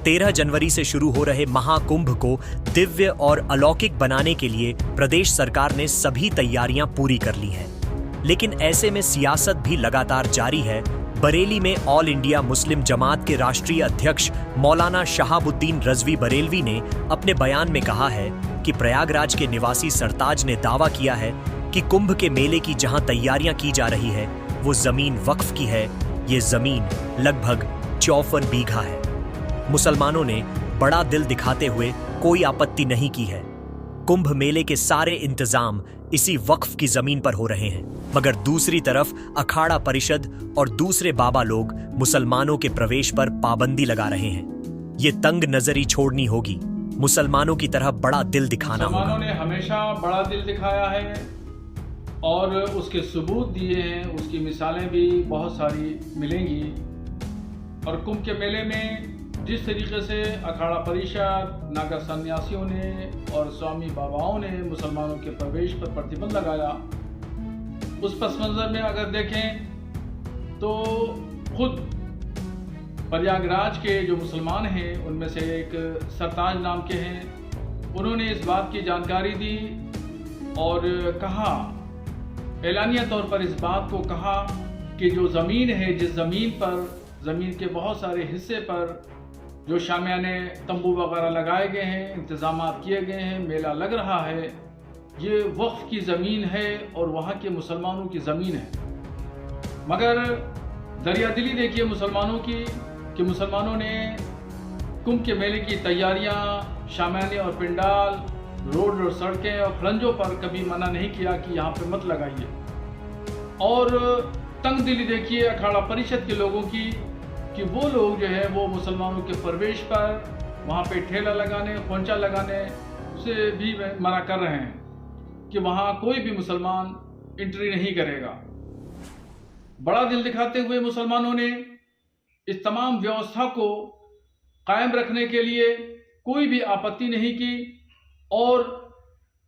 13 जनवरी से शुरू हो रहे महाकुंभ को दिव्य और अलौकिक बनाने के लिए प्रदेश सरकार ने सभी तैयारियां पूरी कर ली हैं। लेकिन ऐसे में सियासत भी लगातार जारी है। बरेली में ऑल इंडिया मुस्लिम जमात के राष्ट्रीय अध्यक्ष मौलाना शहाबुद्दीन रजवी बरेलवी ने अपने बयान में कहा है कि प्रयागराज के निवासी सरताज ने दावा किया है कि कुंभ के मेले की जहां तैयारियां की जा रही है वो जमीन वक्फ की है। ये जमीन लगभग 54 बीघा है। मुसलमानों ने बड़ा दिल दिखाते हुए कोई आपत्ति नहीं की है। कुंभ मेले के सारे इंतजाम इसी वक्फ की जमीन पर हो रहे हैं, मगर दूसरी तरफ अखाड़ा परिषद और दूसरे बाबा लोग मुसलमानों के प्रवेश पर पाबंदी लगा रहे हैं। ये तंग नजरी छोड़नी होगी। मुसलमानों की तरह बड़ा दिल दिखाना होगा। मुसलमानों ने हमेशा बड़ा दिल दिखाया है और उसके सबूत दिए हैं। उसकी मिसालें भी बहुत सारी मिलेंगी। और कुंभ के मेले में जिस तरीके से अखाड़ा परिषद, नागा सन्यासियों ने और स्वामी बाबाओं ने मुसलमानों के प्रवेश पर प्रतिबंध लगाया, उस पस मंजर में अगर देखें तो खुद प्रयागराज के जो मुसलमान हैं उनमें से एक सरताज नाम के हैं, उन्होंने इस बात की जानकारी दी और कहा, एलानिया तौर पर इस बात को कहा कि जो ज़मीन है, जिस ज़मीन पर, ज़मीन के बहुत सारे हिस्से पर जो शामियाने तंबू वगैरह लगाए गए हैं, इंतज़ाम किए गए हैं, मेला लग रहा है, ये वक्फ की ज़मीन है और वहाँ के मुसलमानों की ज़मीन है। मगर दरियादिली देखिए मुसलमानों की कि मुसलमानों ने कुंभ के मेले की तैयारियाँ, शामियाने और पिंडाल, रोड और सड़कें और खड़ंजों पर कभी मना नहीं किया कि यहाँ पे मत लगाइए। और तंग दिली देखिए अखाड़ा परिषद के लोगों की कि वो लोग जो है वो मुसलमानों के प्रवेश पर वहाँ पे ठेला लगाने, खोंचा लगाने उसे भी मना कर रहे हैं कि वहाँ कोई भी मुसलमान एंट्री नहीं करेगा। बड़ा दिल दिखाते हुए मुसलमानों ने इस तमाम व्यवस्था को कायम रखने के लिए कोई भी आपत्ति नहीं की और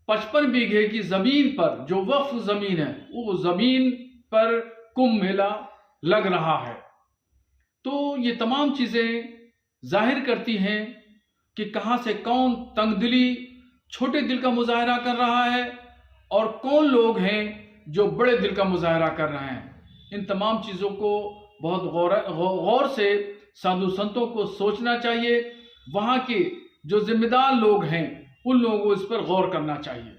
55 बीघे की ज़मीन पर, जो वक्फ ज़मीन है, वो ज़मीन पर कुंभ मेला लग रहा है। तो ये तमाम चीज़ें जाहिर करती हैं कि कहाँ से कौन तंगदिली, छोटे दिल का मुजाहरा कर रहा है और कौन लोग हैं जो बड़े दिल का मुजाहरा कर रहे हैं। इन तमाम चीज़ों को बहुत गौर से साधु संतों को सोचना चाहिए। वहाँ के जो जिम्मेदार लोग हैं उन लोगों को इस पर गौर करना चाहिए।